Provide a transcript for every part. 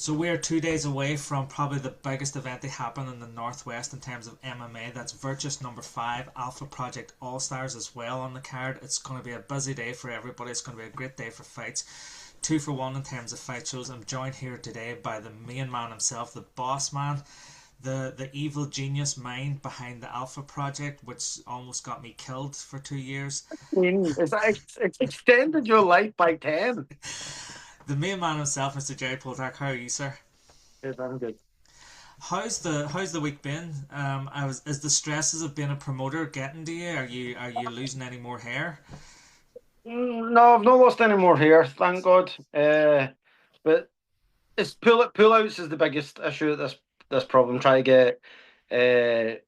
So we're 2 days away from probably the biggest event they happen in the Northwest in terms of MMA. That's Virtus number 5, Alpha Project All Stars as well on the card. It's going to be a busy day for everybody. It's going to be a great day for fights. Two for one in terms of fight shows. I'm joined here today by the main man himself, the boss man, the evil genius mind behind the Alpha Project, which almost got me killed for 2 years. It's extended your life by 10. The main man himself, Mr. Gerry Poltorak. How are you, sir? Yes, I'm good. How's the week been? Is the stresses of being a promoter getting to you? Are you losing any more hair? No, I've not lost any more hair, thank God. But it's pullouts is the biggest issue at this problem. Try to get uh,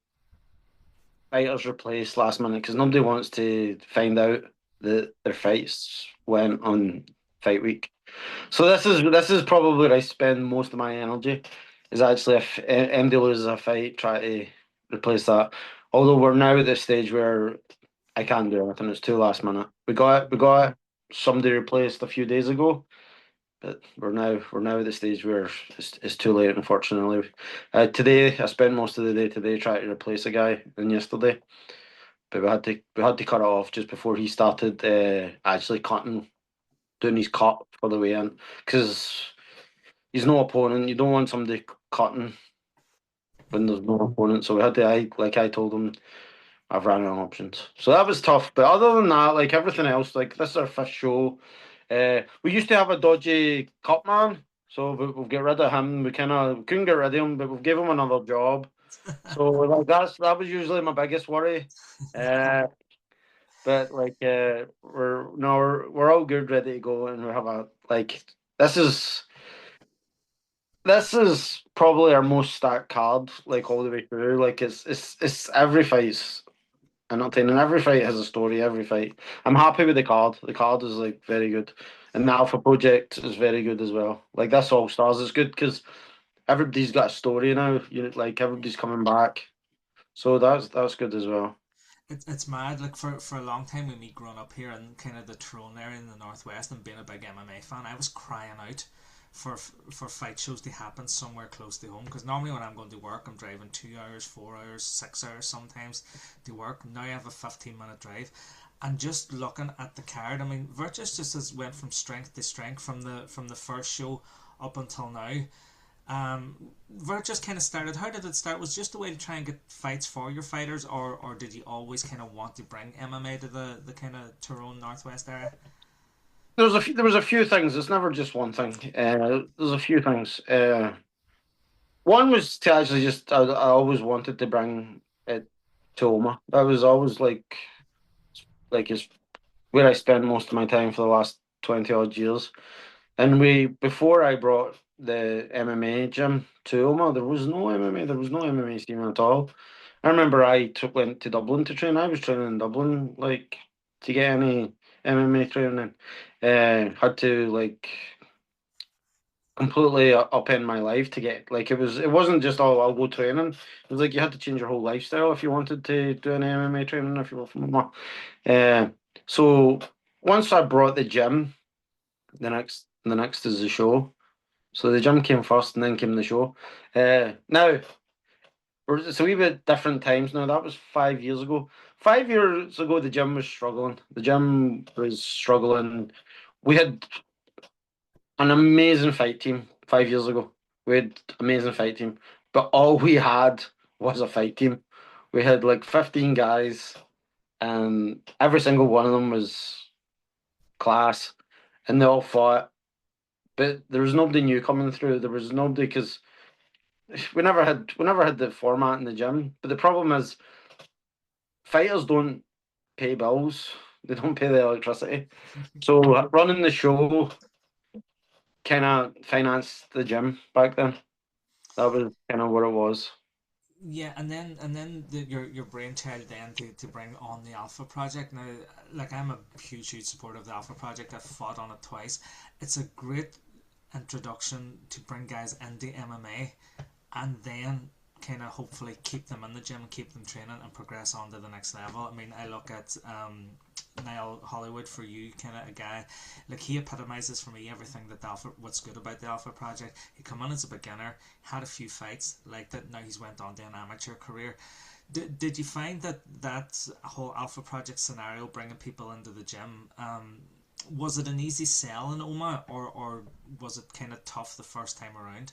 fighters replaced last minute because nobody wants to find out that their fights went on fight week. So this is probably where I spend most of my energy. Is actually if MD loses a fight, try to replace that. Although we're now at the stage where I can't do anything. It's too last minute. We got somebody replaced a few days ago, but we're now at the stage where it's too late. Unfortunately, today I spent most of the day today trying to replace a guy, and yesterday, but we had to cut it off just before he started actually doing his cut for the way in because he's no opponent. You don't want somebody cutting when there's no opponent. So we had to. I told him I've ran out of options. So that was tough. But other than that, like everything else, like this is our fifth show. We used to have a dodgy cup man, so we've got rid of him. We couldn't get rid of him, but we've gave him another job. So like that was usually my biggest worry. Uh, but like we're no we're all good, ready to go, and we have a like this is this is probably our most stacked card, like all the way through. Like it's every fight's entertaining. Every fight has a story. Every fight. I'm happy with the card. The card is like very good, and the Alpha Project is very good as well. Like this All Stars is good because everybody's got a story now. Like everybody's coming back, so that's good as well. It's mad. Like for a long time, when me growing up here in kind of the Tyrone area in the Northwest and being a big MMA fan, I was crying out for fight shows to happen somewhere close to home. Because normally when I'm going to work, I'm driving 2 hours, 4 hours, 6 hours sometimes to work. Now I have a 15-minute drive. And just looking at the card, I mean, Virtus just has went from strength to strength from the first show up until now. Where it just kind of started. How did it start? Was it just a way to try and get fights for your fighters, or did you always kind of want to bring MMA to the kind of Tyrone Northwest area? There was a few things. It's never just one thing. There's a few things. One was to actually I always wanted to bring it to OMMA. That was always like it's where I spend most of my time for the last 20 odd years. And before I brought the MMA gym to OMA, there was no MMA. There was no MMA scene at all. I remember went to Dublin to train. I was training in Dublin, like to get any MMA training. Had to like completely upend my life to get like it wasn't just I'll go training. It was like you had to change your whole lifestyle if you wanted to do an MMA training if you were from OMA. Uh, so once I brought the gym, the next is the show. So the gym came first, and then came the show. Now it's a wee bit different times now. That was 5 years ago. 5 years ago, the gym was struggling. The gym was struggling. We had an amazing fight team 5 years ago. We had amazing fight team, but all we had was a fight team. We had like 15 guys, and every single one of them was class, and they all fought. But there was nobody new coming through. There was nobody because we never had the format in the gym. But the problem is fighters don't pay bills. They don't pay the electricity. So running the show kind of financed the gym back then. That was kind of what it was. Yeah, and then your brainchild then to bring on the Alpha Project. Now, like I'm a huge supporter of the Alpha Project. I've fought on it twice. It's a great introduction to bring guys into MMA, and then kind of hopefully keep them in the gym and keep them training and progress on to the next level. I mean, I look at Niall Hollywood for you, kind of a guy like he epitomizes for me everything that the Alpha, what's good about the Alpha Project. He come on as a beginner, had a few fights, liked it. Now he's went on to an amateur career. Did you find that that whole Alpha Project scenario, bringing people into the gym, was it an easy sell in OMA, or was it kind of tough the first time around?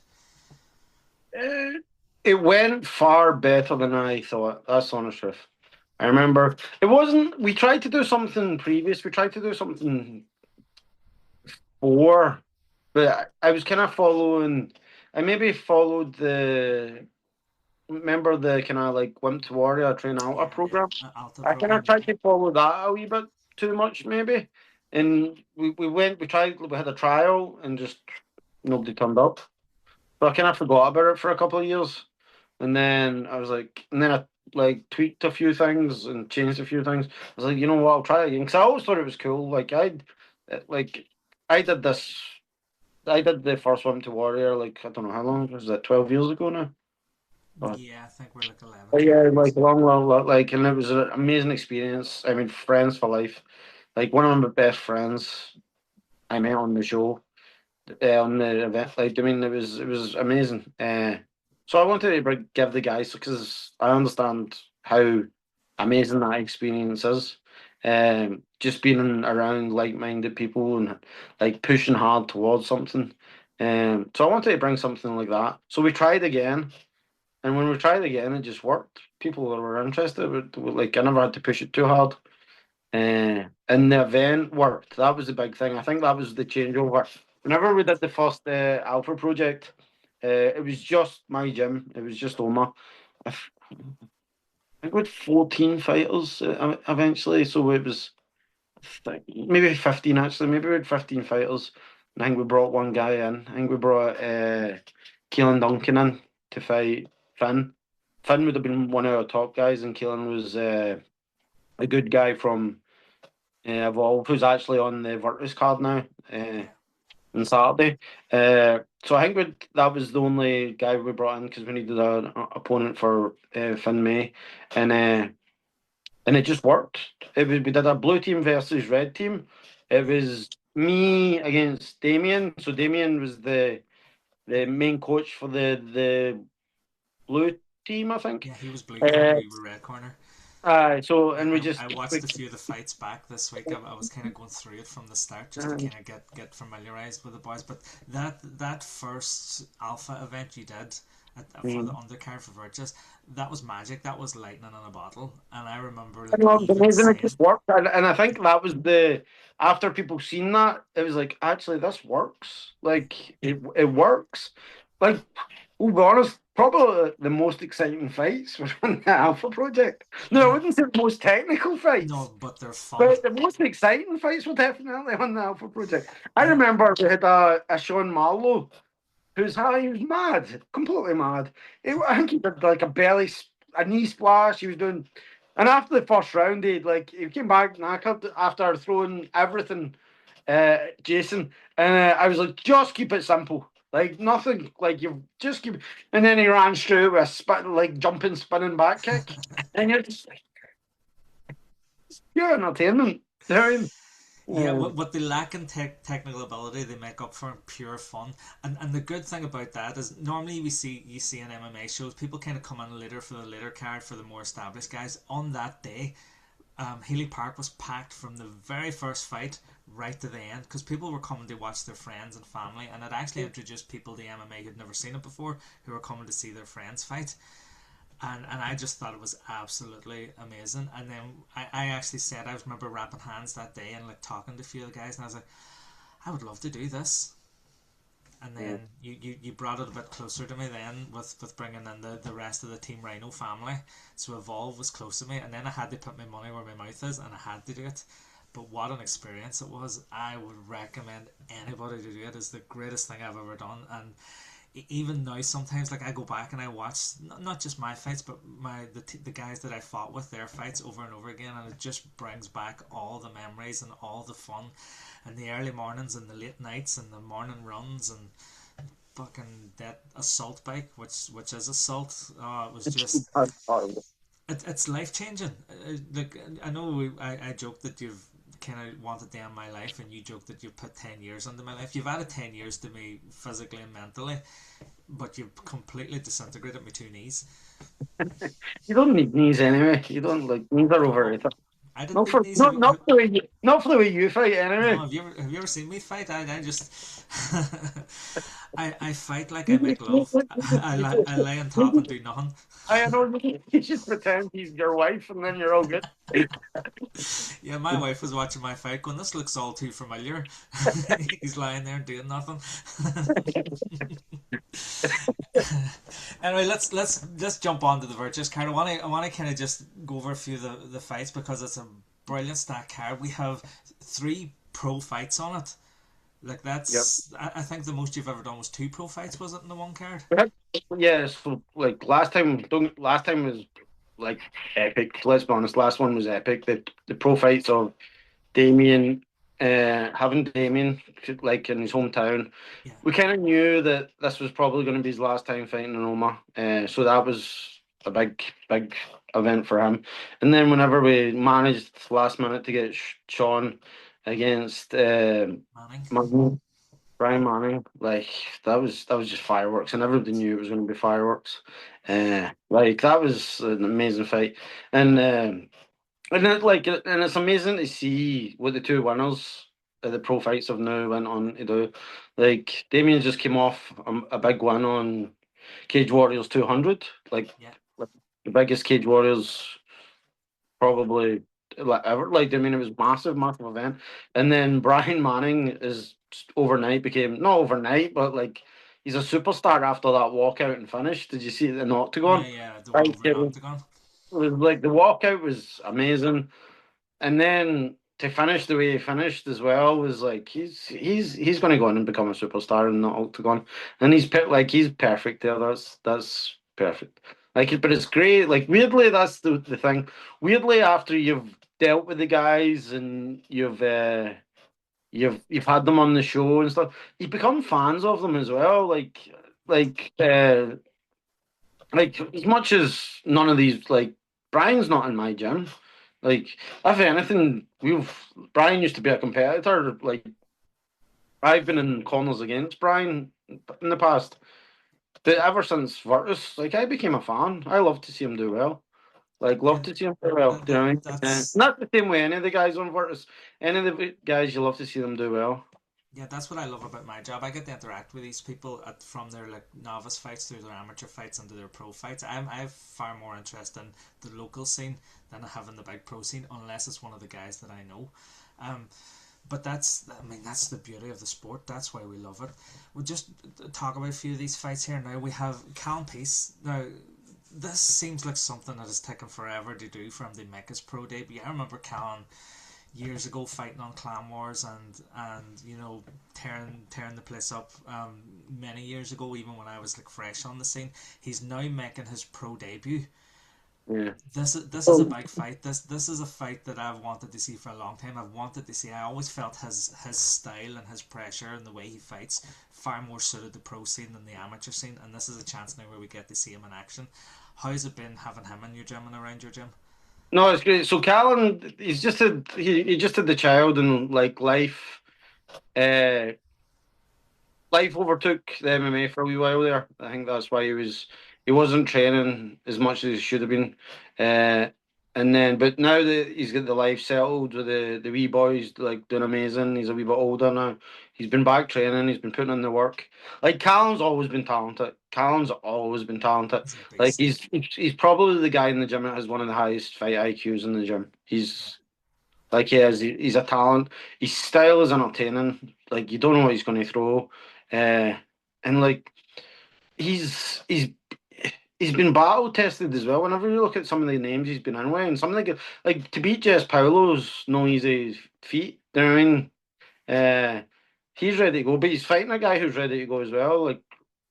Uh, it went far better than I thought. That's the honest truth. I remember it wasn't. We tried to do something previous. We tried to do something before, but I was kind of following. I maybe followed the. Remember the kind of like Wimp to Warrior Train Alta Yeah, yeah, program? Alta I kind program. of tried to follow that a wee bit too much, maybe. And we tried, we had a trial and just nobody turned up. So I kind of forgot about it for a couple of years. And then I was like, and then I like tweaked a few things and changed a few things. I was like, you know what, I'll try it again. Because I always thought it was cool. Like, I did this, I did the first one to Warrior, like, I don't know how long, was that 12 years ago now? Yeah, I think we're like 11, But 12 yeah, years. like long, like, and it was an amazing experience. I mean, friends for life. Like one of my best friends I met on the show, on the event. Like, I mean, it was amazing. So I wanted to give the guys because I understand how amazing that experience is. Just being around like-minded people and like pushing hard towards something. So I wanted to bring something like that. So we tried again. And when we tried again, it just worked. People that were interested, like I never had to push it too hard. And the event worked. That was the big thing. I think that was the changeover. Whenever we did the first Alpha project, it was just my gym. It was just OMMA. I think we had 14 fighters eventually. So it was maybe 15 actually. Maybe we had 15 fighters. And I think we brought one guy in. I think we brought Keelan Duncan in to fight Finn. Finn would have been one of our top guys, and Keelan was a good guy from Evolve, who's actually on the Virtus card now Yeah. on Saturday. So I think that was the only guy we brought in because we needed an opponent for Finn May, and uh, and it just worked. We did a blue team versus red team. It Yeah. was me against Damien. So Damien was the main coach for the blue team, I think. Yeah, he was blue corner, Uh, we were red corner. so Yeah, and we I just watched a few of the fights back this week. I was kind of going through it from the start just to kind of get familiarized with the boys. But that first alpha event you did for the mm. undercard for Virtus, that was magic. That was lightning in a bottle. And I remember I like know, it was even amazing. It saying, just worked, and I think that was the after people seen that, it was like actually this works. Like it works. Like, we'll be honest, probably the most exciting fights were on the Alpha Project. No, I yeah, wouldn't say the most technical no, fights, but they're fun. but the most exciting fights were definitely on the Alpha Project. I I remember we had a Sean Marlowe who's high, he was mad, completely mad. I think he did like a knee splash. He was doing, and after the first round, he came back knackered after throwing everything, Jason. And I was like, just keep it simple, like nothing, like you just keep. And then he ran straight with a like jumping, spinning back kick, and you're just like, pure entertainment. You know what I mean? Yeah, what they lack in technical ability, they make up for in pure fun. And the good thing about that is normally you see in MMA shows people kind of come in later for the later card for the more established guys. On that day, Healy Park was packed from the very first fight right to the end because people were coming to watch their friends and family, and it actually introduced people to MMA who'd never seen it before, who were coming to see their friends fight. And I just thought it was absolutely amazing. And then I actually said I remember wrapping hands that day and like talking to a few of the guys, and I was like, I would love to do this. And Yeah. then you brought it a bit closer to me then with bringing in the rest of the Team Rhino family. So Evolve was close to me, and then I had to put my money where my mouth is, and I had to do it. But what an experience it was! I would recommend anybody to do it. It's the greatest thing I've ever done, and even now sometimes like I go back and I watch not just my fights but the guys that I fought with their fights over and over again, and it just brings back all the memories and all the fun and the early mornings and the late nights and the morning runs and fucking that assault bike which is assault. It was just it's life changing. Like I know I joked that kind of wanted to end my life, and you joked that you put 10 years into my life. You've added 10 years to me physically and mentally, but you've completely disintegrated my two knees. You don't need knees anyway. You don't like knees are No, overrated. I didn't Not need for knees. not not for the way you, not for the way you fight No, anyway. have you ever seen me fight? I just I fight like I make love. I lay on top and do nothing. I know you just pretend he's your wife and then you're all good. Yeah, my wife was watching my fight going, this looks all too familiar. He's lying there doing nothing. Anyway, let's jump on to the virtuous card. I want to kind of just go over a few of the fights because it's a brilliant stack card. We have three pro fights on it. Like Yep. that's I think the most you've ever done was two pro fights, was it, in the one card? Yeah, so like last time was like epic. Let's be honest, last one was epic. The pro fights of Damien, having Damien like in his hometown. Yeah, We kind of knew that this was probably going to be his last time fighting in OMMA, so that was a big event for him. And then whenever we managed last minute to get Sean against Manning. Brian Manning, like that was just fireworks, and everybody knew it was going to be fireworks. Like that was an amazing fight, and it's amazing to see what the two winners of the pro fights have now went on to do. Like Damien just came off a big win on Cage Warriors 200, Yeah, like the biggest Cage Warriors probably like ever. Like I mean, it was massive event. And then Brian Manning is overnight became not overnight, but like he's a superstar after that walkout and finish. Did you see it in the yeah, octagon? yeah. The one Right, over the it octagon. was like the walkout was amazing, and then to finish the way he finished as well was like he's going to go on and become a superstar in the octagon, and he's perfect there. That's perfect. But it's great. Like weirdly, that's the thing. Weirdly, after you've dealt with the guys and you've had them on the show and stuff, you become fans of them as well. Like uh, like as much as none of these like Brian's not in my gym. Like if anything, we've Brian used to be a competitor. Like I've been in corners against Brian in the past. But ever since Virtus, like I became a fan. I love to see him do well. Like love Yeah, to see him do well. that, Do you know that what I mean? that's Not the same way any of the guys on Virtus. Any of the guys you love to see them do well. yeah, that's what I love about my job. I get to interact with these people from their like novice fights through their amateur fights into their pro fights. I have far more interest in the local scene than I have in the big pro scene, unless it's one of the guys that I know. Um, but that's the beauty of the sport. That's why we love it. We'll just talk about a few of these fights here now. We have Callum Peace. Now, this seems like something that has taken forever to do from the Mecca's pro debut. I remember Callum years ago fighting on Clan Wars and tearing the place up many years ago, even when I was like fresh on the scene. He's now making his pro debut. Yeah. This is a big fight. This is a fight that I've wanted to see for a long time. I've wanted to see. I always felt his style and his pressure and the way he fights far more suited the pro scene than the amateur scene. And this is a chance now where we get to see him in action. How's it been having him in your gym and around your gym? No, it's great. So Callan, he just had the child and like uh life overtook the MMA for a wee while there. I think that's why he wasn't training as much as he should have been. Uh, and then, but now that he's got the life settled with the wee boys, like doing amazing. He's a wee bit older now. He's been back training. He's been putting in the work. Like Callum's always been talented. Callum's always been talented. He's a Like beast. he's probably the guy in the gym that has one of the highest fight IQs in the gym. He is. He's a talent. His style is entertaining. Like you don't know what he's going to throw, uh, and like he's he's been battle tested as well. Whenever you look at some of the names he's been in with, and some of the like to beat Jess Paulo's no easy feat. You know what I mean? Uh, he's ready to go, but he's fighting a guy who's ready to go as well. Like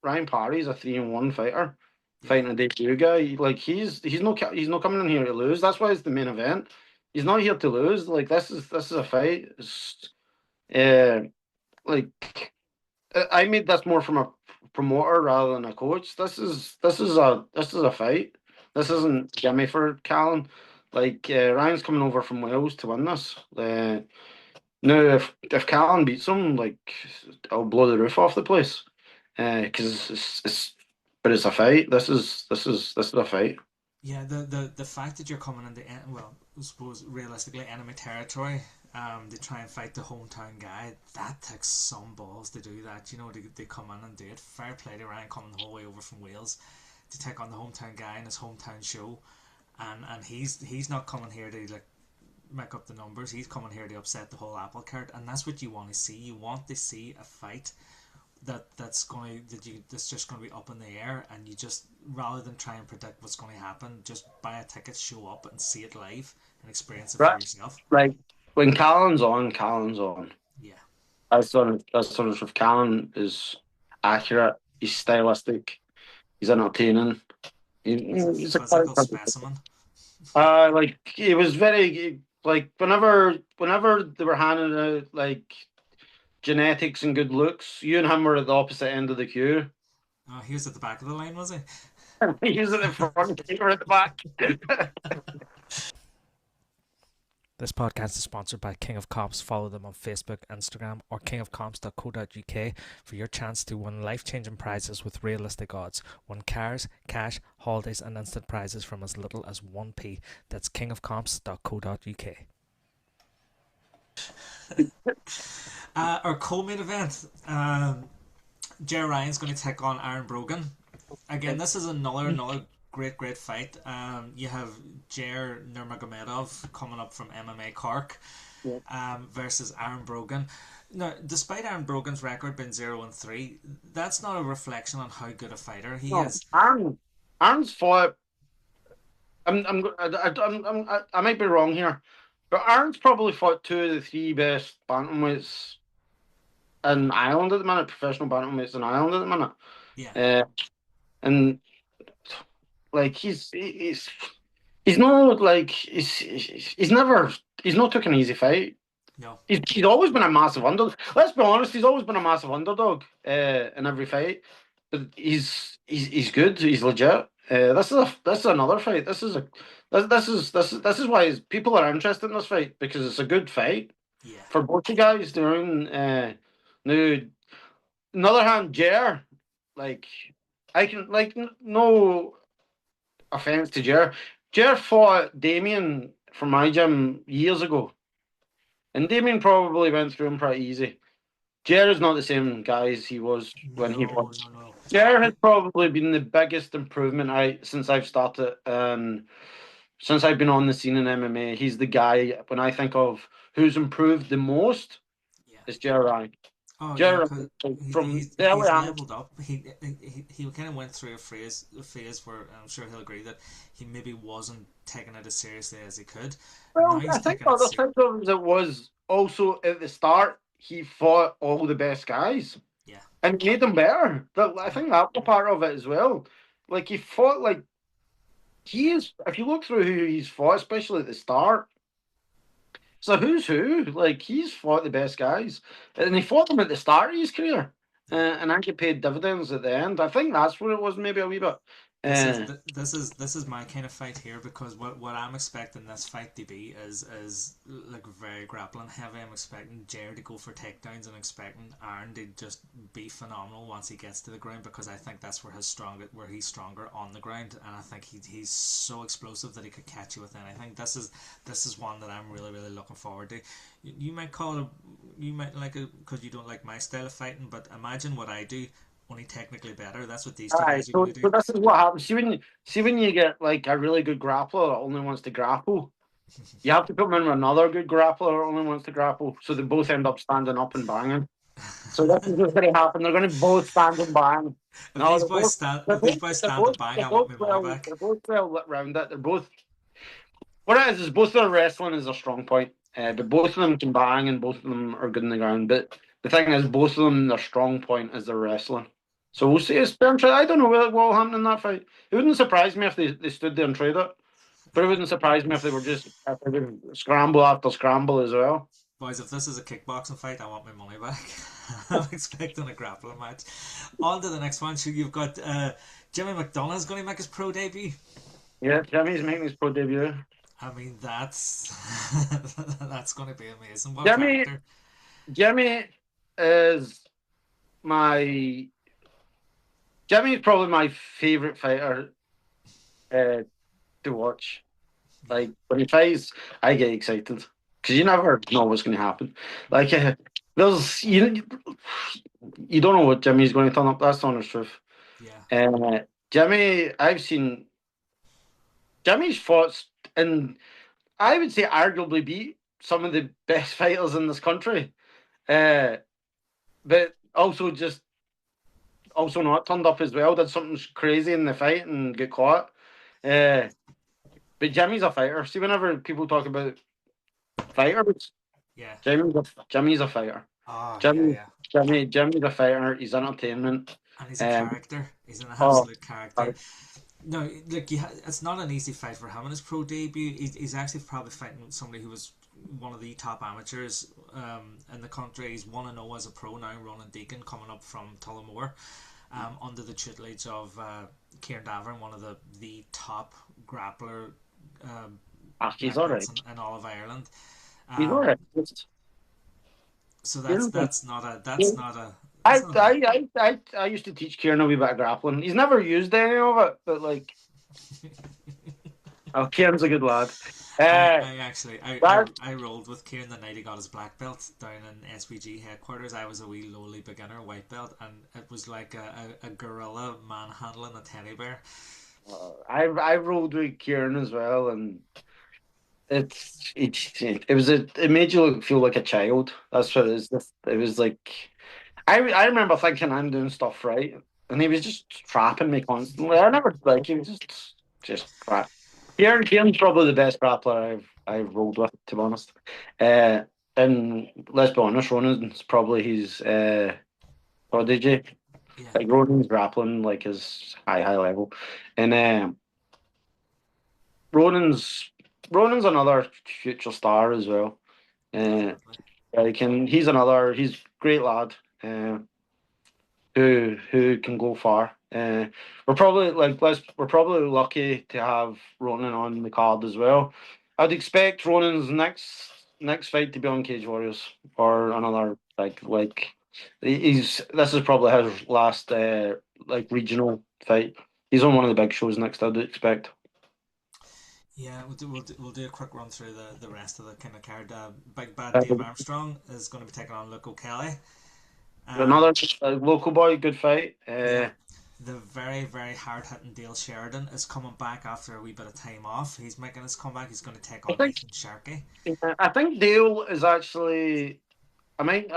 Ryan Parry's a 3-1 fighter, Yeah. fighting a debut guy. Like he's not coming in here to lose. That's why it's the main event. He's not here to lose. Like this is a fight. Uh, like I made this more from a promoter rather than a coach. This is a fight. This Yeah. isn't gimme for Callan. Like Ryan's coming over from Wales to win this. Now, if Callan beats him, like I'll blow the roof off the place. Because but it's a fight. This is a fight. Yeah, the fact that you're coming into well, I suppose realistically enemy territory, to try and fight the hometown guy, that takes some balls to do that. You know, they come in and do it. Fair play to Ryan coming the whole way over from Wales to take on the hometown guy in his hometown show, and he's not coming here to like make up the numbers. He's coming here to upset the whole apple cart, and that's what you want to see. You want to see a fight that's just going to be up in the air, and you just, rather than try and predict what's going to happen, just buy a ticket, show up and see it live and experience it for Right. yourself. Like when Callan's on, Callan's on. Yeah, As sort of if Callan is accurate, he's stylistic, he's entertaining. he's a He's a physical character. specimen. Like he was very like whenever they were handing out like genetics and good looks, you and him were at the opposite end of the queue. Oh, he was at the back of the line, was he? He was at the front, you were at the back. This podcast is sponsored by King of Comps. Follow them on Facebook, Instagram, or kingofcomps.co.uk for your chance to win life-changing prizes with realistic odds. Win cars, cash, holidays, and instant prizes from as little as 1p. That's kingofcomps.co.uk. Our co-main event, Gerry Ryan's going to take on Aaron Brogan. Again, this is another great fight. You have Jair Nurmagomedov coming up from MMA Cork, versus Aaron Brogan. Now, despite Aaron Brogan's record being 0-3, that's not a reflection on how good a fighter he No, is. Aaron's fought. I might be wrong here, but Aaron's probably fought two of the three best bantamweights in Ireland at the minute, professional bantamweights in Ireland at the minute. Yeah, And like he's not like he's not took an easy fight. no, He's always been a massive underdog. Let's be honest, he's always been a massive underdog in every fight. But he's good. He's legit. This is another fight. This is why people are interested in this fight, because it's a good fight yeah, for both you guys. Doing now, on the other hand, Jer, like I can like no offense to Jer. Jer fought Damien from my gym years ago, and Damien probably went through him pretty easy. Jer is not the same guy as he was when he fought. no. Jer has probably been the biggest improvement since I've started, since I've been on the scene in MMA. He's the guy when I think of who's improved the most. Yeah. Is Jer Ryan. Oh yeah, Jer because from he's the early leveled up. He kind of went through a phase where I'm sure he'll agree that he maybe wasn't taking it as seriously as he could. Now Well, he's I think taking it other seriously. symptoms it was also at the start he fought all the best guys Yeah, and made them better. I yeah, think that was part of it as well. Like he fought like he is. If you look through who he's fought, especially at the start, so who's who? Like he's fought the best guys, and he fought them at the start of his career, yeah. and actually paid dividends at the end. I think that's what it was, maybe a wee bit. Uh, This is my kind of fight here, because what I'm expecting this fight to be is like very grappling heavy. I'm expecting Jared to go for takedowns and expecting Aaron to just be phenomenal once he gets to the ground, because I think that's where he's stronger on the ground, and I think he's so explosive that he could catch you with anything. This is one that I'm really looking forward to. You might call it, you might like it because you don't like my style of fighting, but imagine what I do, only technically better. That's what these two Aye, guys are so, going to do. so this is what happens. See when you get like a really good grappler that only wants to grapple, you have to put them in with another good grappler that only wants to grapple, so they both end up standing up and banging. So this is what's going to happen. They're going to both stand and bang. If No, these they're boys both stand, they're if these both boys they're stand both and bang, they're I want both my money well back. they're both well lit round it. They're both what it is both their wrestling is a strong point. But both of them can bang and both of them are good in the ground. But the thing is, both of them their strong point is their wrestling. So we'll see. I don't know what will happen in that fight. It wouldn't surprise me if they stood there and tried it. But it wouldn't surprise me if they were just if they would scramble after scramble as well. Boys, if this is a kickboxing fight, I want my money back. I'm expecting a grappling match. On to the next one. So you've got Jimmy McDonough's going to make his pro debut. Yeah, Jimmy's making his pro debut. I mean, that's that's going to be amazing. What Jimmy, character? Jimmy is my Jimmy's probably my favorite fighter uh, to watch. Yeah, Like when he fights, I get excited because you never know what's going to happen. Like there's you don't know what Jimmy's going to turn up. That's the honest truth. yeah, Uh, Jimmy, I've seen Jimmy's fought and I would say arguably beat some of the best fighters in this country. Uh, but also not turned up as well. Did something crazy in the fight and get caught. Uh, but Jimmy's a fighter. See, whenever people talk about fighters, yeah. Jimmy's a fighter. Oh, yeah, Jimmy, yeah. Jimmy's a fighter. He's entertainment. And he's a Um, character. He's an oh, absolute character. No, look, it's not an easy fight for him in his pro debut. He's actually probably fighting somebody who was one of the top amateurs in the country. He's 1-0 as a pro now, Ronan Deacon, coming up from Tullamore, under the tutelage of Kieran Davern, one of the top grappler he's all right. grappling in all of Ireland. He's all Um, right. so Kieran, that's not a I used to teach Kieran a wee bit of grappling. He's never used any of it, but like, oh, Kieran's a good lad. Uh, I actually that I rolled with Kieran the night he got his black belt down in SPG headquarters. I was a wee lowly beginner white belt, and it was like a gorilla manhandling a teddy bear. I rolled with Kieran as well, and it made you feel like a child. That's what it is. It was like I remember thinking I'm doing stuff right, and he was just trapping me constantly. I never like he was just crap. Kieran's probably the best grappler I've rolled with, to be honest. Uh, and let's be honest, Ronan's probably his prodigy. Yeah, Like Ronan's grappling like is high level, and Ronan's Ronan's another future star as well. Uh, definitely. he's a great lad. Who can go far. We're probably lucky to have Ronan on the card as well. I'd expect Ronan's next fight to be on Cage Warriors or another he's this is probably his last regional fight. He's on one of the big shows next. I'd expect Yeah, we'll do a quick run through the rest of the kind of card. Big Bad uh, Dave Armstrong is going to be taking on Luke O'Kelly. Um, another local boy. Good fight. yeah, the very hard hitting Dale Sheridan is coming back after a wee bit of time off. He's making his comeback. He's going to take I on think Ethan Sharkey. I think Dale is actually. I might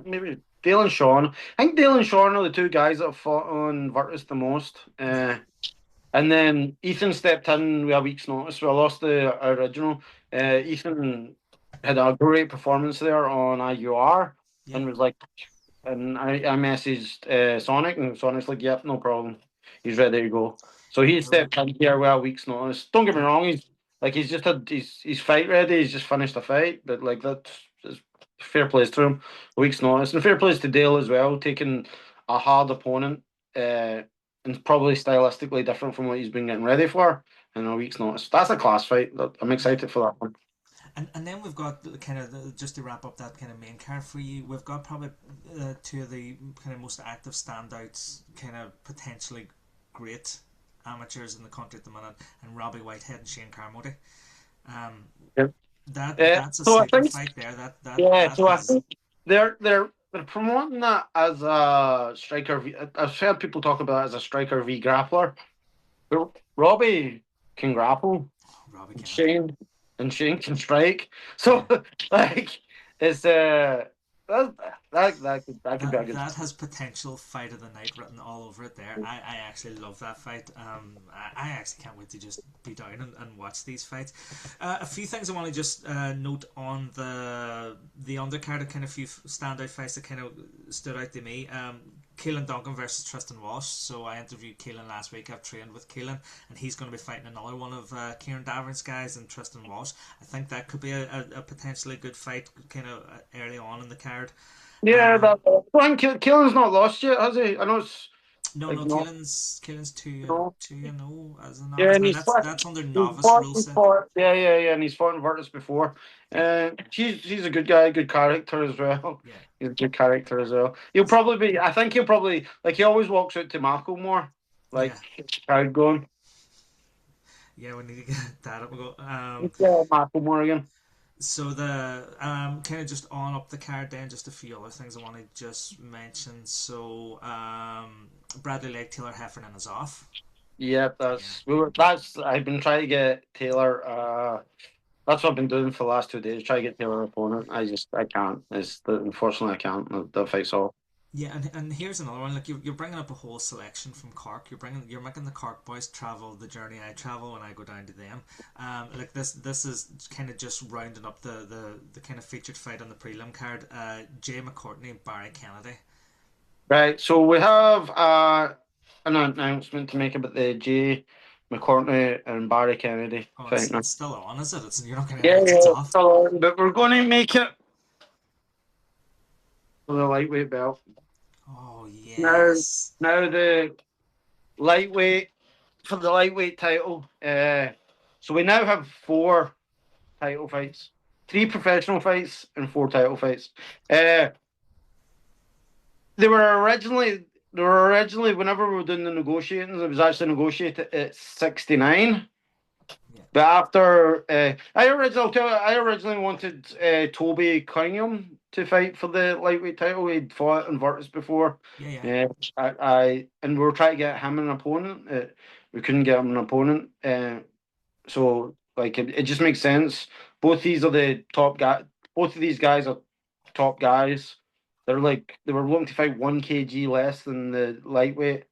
maybe Dale and Sean. I think Dale and Sean are the two guys that have fought on Virtus the most. Yeah, And then Ethan stepped in with a week's notice. We lost the original. Ethan had a great performance there on IUR yeah. and was like, and I messaged Sonic, and Sonic's like, "Yep, no problem. He's ready to go." So he No, stepped in here with a week's notice. Don't get me and wrong, he's just had he's fight ready. He's just finished a fight, but like that's fair plays to him. A week's notice, and fair plays to Dale as well, taking a hard opponent, and probably stylistically different from what he's been getting ready for in a week's notice. That's a class fight. I'm yeah. excited for that one. And then we've got kind of just to wrap up that kind of main card for you. We've got probably two of the kind of most active standouts, kind of potentially great amateurs in the country at the minute, and Robbie Whitehead and Shane Carmody. Um, Yeah. that's a So I sleeper think fight there. Yeah, That so I has think they're promoting that as a striker. I've heard people talk about it as a striker v grappler. But Robbie can grapple, Robbie and can. Shane can strike. Yeah. So like it's that that could be a good. That has potential fight of the night written all over it there. I actually love that fight. I actually can't wait to just be down and watch these fights. A few things I want to just note on the undercard, a kind of few standout fights that kind of stood out to me. Keelan Duncan versus Tristan Walsh. So I interviewed Keelan last week. I've trained with Keelan, and he's going to be fighting another one of Kieran Davern's guys and Tristan Walsh. I think that could be a potentially good fight, kind of early on in the card. Yeah, Um, Killen's not lost yet, has he? I know it's No, Like no, no, Kaelin's no. 2-0 as a Yeah, novice. and Now he's that's under he's novice fought rule set. before. Yeah, and he's fought in Virtus before. Yeah, He's a good guy, good character as well. yeah, He's a good character as well. He'll probably be. I think he'll probably like. He always walks out to Marco more, like yeah, crowd going. yeah. We need to get that up. We'll go. Yeah, Marco more again. So the kind of just on up the card then, just a few other things I want to just mention. So Bradley Lake, Taylor Heffernan is off. Yeah, Yeah, that's. I've been trying to get Taylor. That's what I've been doing for the last 2 days. Try to get Taylor an opponent. I can't. Unfortunately I can't. The fight's all. yeah, and here's another one. Like you're bringing up a whole selection from Cork. You're making the Cork boys travel the journey I travel when I go down to them. Like this is kind of just rounding up the kind of featured fight on the prelim card. Jay McCourtney, Barry Kennedy. Right. So we have an announcement to make about the Jay McCourtney and Barry Kennedy Oh, fight now. it's still on, is it? You're not going to Yeah, announce it's off. but we're going to make it for the lightweight belt. Oh Now, yes. now the lightweight for the lightweight title. So we now have 4 title fights, 3 professional fights, and 4 title fights. Uh, they were originally whenever we were doing the negotiations, it was actually negotiated at 69. Yeah. But after I originally wanted Toby Cunningham to fight for the lightweight title. He'd fought in Virtus before. Yeah, yeah. And we were trying to get him an opponent. We couldn't get him an opponent. So like it just makes sense. Both these are the top guy. Both of these guys are top guys. They were looking to fight 1 kg less than the lightweight.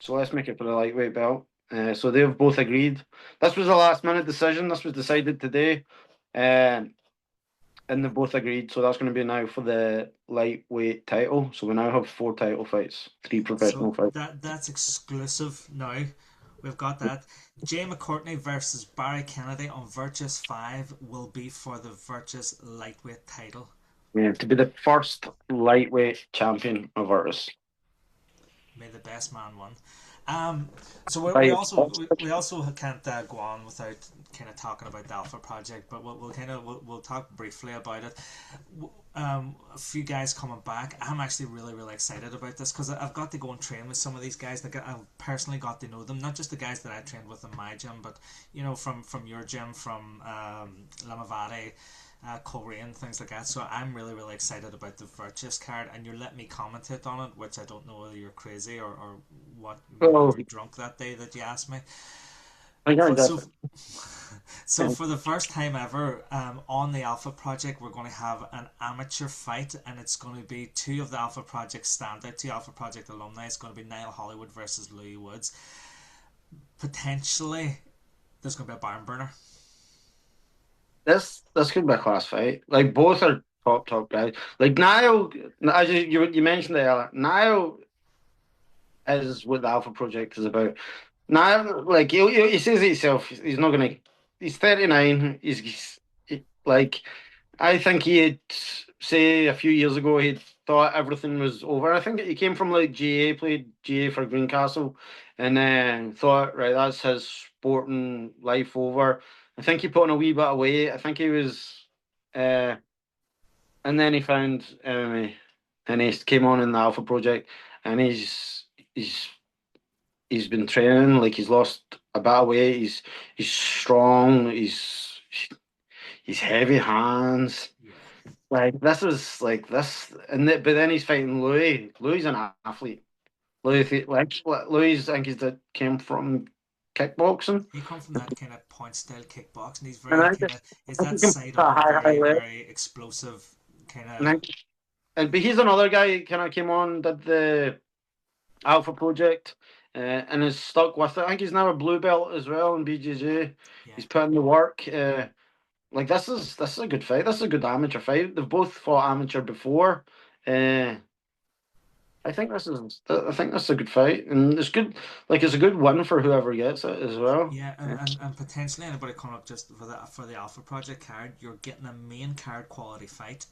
So let's make it for the lightweight belt. So they've both agreed. This was a last minute decision. This was decided today. And they both agreed. So that's going to be now for the lightweight title. So we now have 4 title fights, 3 professional So fights. that's exclusive now. We've got that. Jay McCourtney versus Barry Kennedy on Virtus 5 will be for the Virtus lightweight title. Yeah, to be the first lightweight champion of ours. May the best man win. So Right. we also can't go on without kind of talking about the Alpha Project, but we'll talk briefly about it. A few guys coming back. I'm actually really excited about this because I've got to go and train with some of these guys. Like I've personally got to know them, not just the guys that I trained with in my gym, but from your gym, from Lamavati, Korean, things like that. So I'm really excited about the Virtus card, and you're letting me commentate on it, which I don't know whether you're crazy or what. Maybe you Oh, were drunk that day that you asked me. I got So, that. so for the first time ever, on the Alpha Project, we're going to have an amateur fight, and it's going to be 2 of the Alpha Project standout, 2 Alpha Project alumni. It's going to be Niall Hollywood versus Louis Woods. Potentially, there's going to be a barn burner. This could be a class fight. Like both are top guys. Like Niall, as you mentioned it earlier, Niall is what the Alpha Project is about. Niall, like he says it himself, he's not gonna. He's 39. Like I think he had say a few years ago he thought everything was over. I think he came from like GA, played GA for Greencastle, and then thought right that's his sporting life over. I think he put on a wee bit of weight. I think he was, uh, and then he found MMA, and he came on in the Alpha Project, and he's he's been training like he's lost a bit of weight. He's strong. He's heavy hands. Yeah. Like this was like this, but then he's fighting Louis. Louis an athlete. Louis, I think came from kickboxing, He come from that kind of point style kickboxing. He's and very kind of is I that think he side a on, high level. very explosive kind And, of. but he's another guy who kind of came on did the Alpha Project, and is stuck with it. I think he's now a blue belt as well in BJJ. Yeah. He's putting the work. Like this is a good fight. This is a good amateur fight. They've both fought amateur before. I think this is a good fight, and it's good. Like it's a good win for whoever gets it as well. Yeah, and potentially anybody coming up just for the Alpha Project card, you're getting a main card quality fight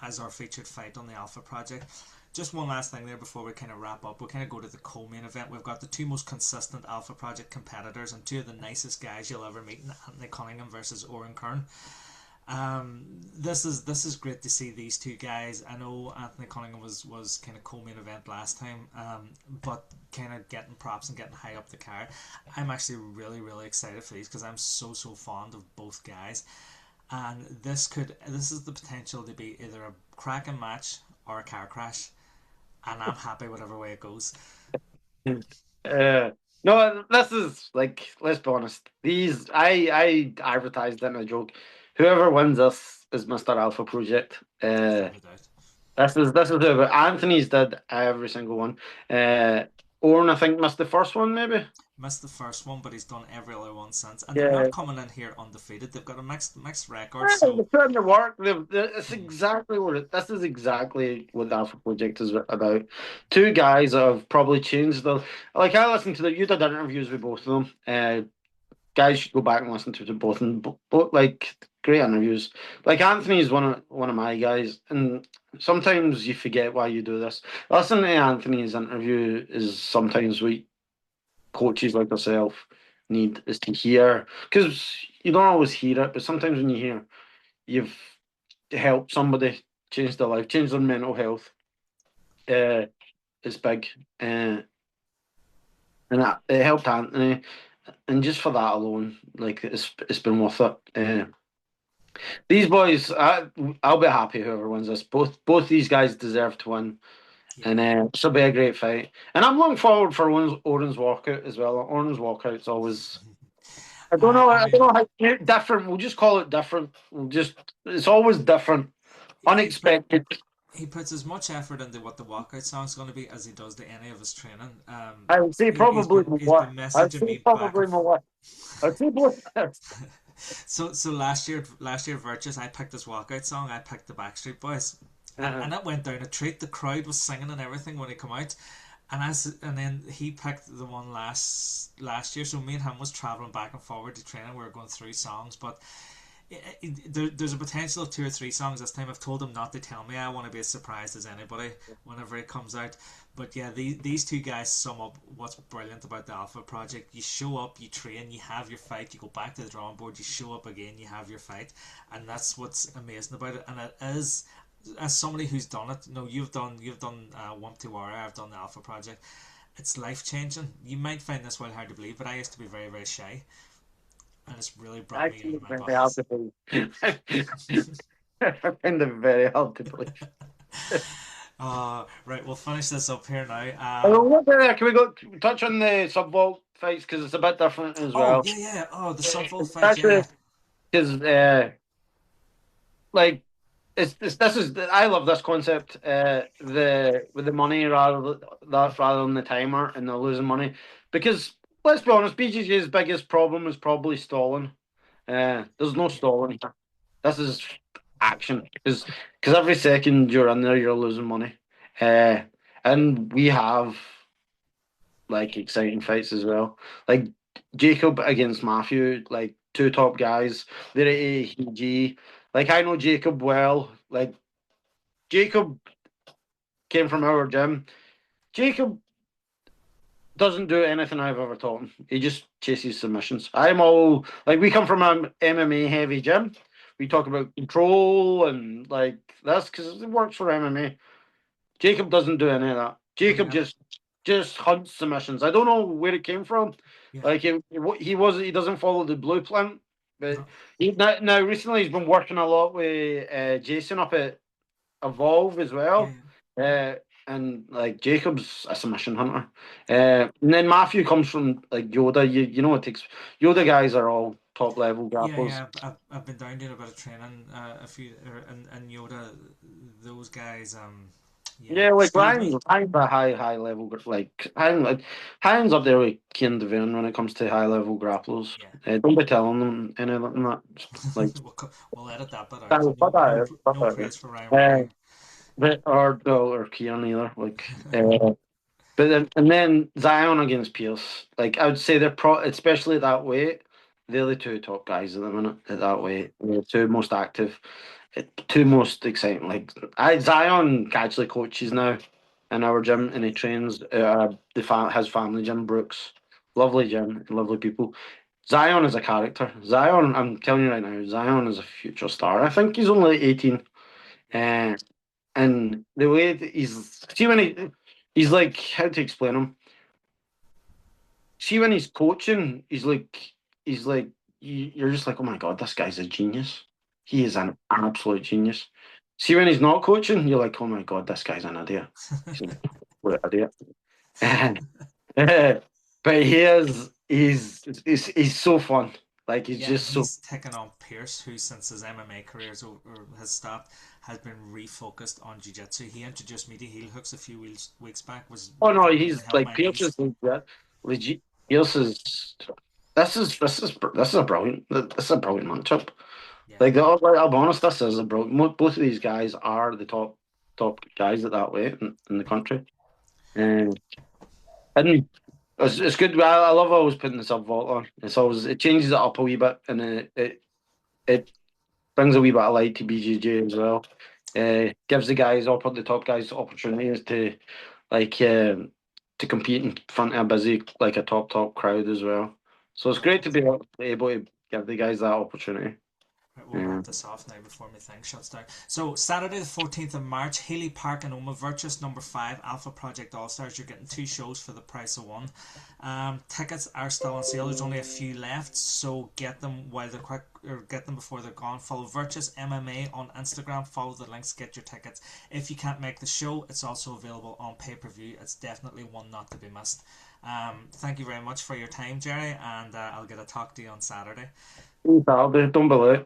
as our featured fight on the Alpha Project. Just one last thing there before we kind of wrap up. We'll kind of go to the co-main event. We've got the two most consistent Alpha Project competitors and two of the nicest guys you'll ever meet: Anthony Cunningham versus Oren Kern. This is great to see these two guys. I know Anthony Cunningham was kind of co-main event last time, but kind of getting props and getting high up the card. I'm actually really excited for these because I'm so fond of both guys, and this is the potential to be either a cracking match or a car crash, and I'm happy whatever way it goes. No, this is like, let's be honest. These I advertised in a joke. Whoever wins this is Mr. Alpha Project. Without a doubt. This is who Anthony's did every single one. Orn, I think, missed the first one, maybe. Missed the first one, but he's done every other one since, and they're Yeah. not coming in here undefeated. They've got a mixed record, They're so putting the work. It's exactly what this is exactly what the Alpha Project is about. Two guys that have probably changed the. Like, I listened to you did interviews with both of them. Guys should go back and listen to both, and both like great interviews. Like, Anthony's one of my guys, and sometimes you forget why you do this. Listening to Anthony's interview is sometimes what coaches like yourself need, is to hear, because you don't always hear it, but sometimes when you hear you've helped somebody change their life, change their mental health, it's big, and it helped Anthony, and just for that alone, like, it's been worth it. These boys, I'll be happy whoever wins this. Both these guys deserve to win. yeah. And this will be a great fight. And I'm looking forward for Oren's walkout as well. Oren's walkout's always, I don't know, I don't know how different. We'll just call it different. It's always different, unexpected. He puts as much effort into what the walkout song's going to be as he does to any of his training. I would say probably he's been messaging me back. I'd say both. So last year Virtus, I picked this walkout song. I picked the Backstreet Boys, and it went down a treat. The crowd was singing and everything when he come out, and then he picked the one last year. So me and him was traveling back and forward to training. We were going through songs, but there's a potential of 2 or 3 songs this time. I've told him not to tell me. I want to be as surprised as anybody whenever it comes out. But yeah, these two guys sum up what's brilliant about the Alpha Project. You show up, you train, you have your fight, you go back to the drawing board, you show up again, you have your fight, and that's what's amazing about it. And it is, as somebody who's done it, you've done Wump to Warrior, I've done the Alpha Project. It's life changing. You might find this one hard to believe, but I used to be very shy, and it's really brought me into my business. I find it very hard to believe. Right, we'll finish this up here now. Can we go touch on the sub-vault fights, because it's a bit different as well? Yeah. Oh, the sub-vault fight, yeah. Because like, I love this concept. With the money rather than the timer, and they're losing money, because let's be honest, BJJ's biggest problem is probably stalling. There's no stalling here. This is action, because every second you're in there, you're losing money. And we have like exciting fights as well, like Jacob against Matthew, like two top guys. They're at AEG. Like, I know Jacob well. Like, Jacob came from our gym. Jacob doesn't do anything I've ever taught him. He just chases submissions. We come from an MMA heavy gym. We talk about control and like this because it works for MMA. Jacob doesn't do any of that. Jacob just hunts submissions. I don't know where it came from. Yeah. Like, he doesn't follow the blueprint. But now recently he's been working a lot with Jason up at Evolve as well. Yeah. And like, Jacob's a submission hunter. And then Matthew comes from like Yoda. You know, it takes Yoda guys are all top level grapplers. Yeah. I've been down doing a bit of training, and Yoda, those guys. Like Ryan's a high level, like Ryan's up there with Kieran Devine when it comes to high level grapplers. Yeah. Don't be telling them anything that. Like, we'll edit that bit out. No praise for Ryan. Or Kieran either. Like, but then Zion against Pierce. Like, I would say they're especially at that weight, they're the two top guys at the minute at that weight. They're the two most active. two most exciting. Like Zion actually coaches now in our gym, and he trains his family gym, Brooks. Lovely gym, lovely people. Zion is a character. Zion, I'm telling you right now, Zion is a future star. I think he's only 18. Yeah. And the way that see when he's like, how to explain him? See when he's coaching, he's like you're just like, oh my god, this guy's a genius. He is an absolute genius. See when he's not coaching, you're like, oh my god, this guy's an idiot. He's an absolute idiot. But he's so fun. Like he's Yeah, just so. he's taken on Pierce, who since his MMA career has stopped, has been refocused on jiu-jitsu. He introduced me to heel hooks a few weeks back, was Oh no, that really he's helped like my Pierce knees. is legit. Legit. Pierce is. This is a brilliant matchup. Yeah, Like, I'll be honest, this is a brilliant. Both of these guys are the top guys at that weight in the country. And it's good. I love always putting the sub vault on. It changes it up a wee bit, and it brings a wee bit of light to BJJ as well. Gives the top guys opportunities like to compete in front of a busy like a top crowd as well. So it's great to perfect. be able to give the guys that opportunity. Right, we'll Yeah. wrap this off now before my thing shuts down. So Saturday the 14th of March, Healy Park in OMMA, Virtus number 5, Alpha Project All Stars. You're getting 2 shows for the price of one. Tickets are still on sale. There's only a few left, so get them while they're quick, or get them before they're gone. Follow Virtus MMA on Instagram. Follow the links. Get your tickets. If you can't make the show, it's also available on pay-per-view. It's definitely one not to be missed. Thank you very much for your time, Gerry, and I'll get a talk to you on Saturday. That'll be, don't be late.